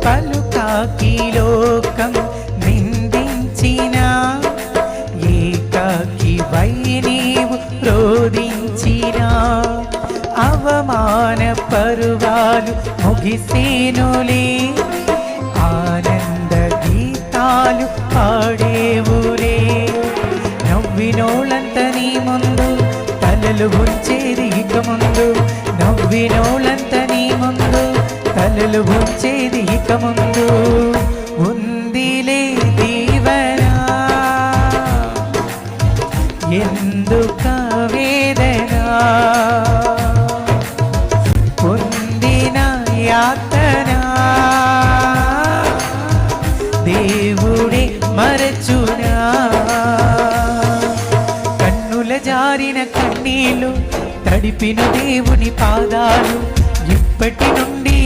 పలుకాకి లోకం నిందించిన ఏకాకి వై నీవు రోధించిన అవమాన పరువాలు ముగిసేనులే ఆనంద గీతాలు పాడేవులే నవ్వినోళ్ళంత నీ ముందు తలలు ఉంచేది ఇక ముందు నవ్వినోళ్ళంత నీ ముందు తలలు ఉంచేది ఇక ముందు ఉందిలే దీవనా ఎందుక వేదనా పొందిన యాతనా దేవుడే మరచునా కన్నుల జారిన కన్నీళ్ళు తడిపిన దేవుని పాదాలు ఇప్పటి నుండి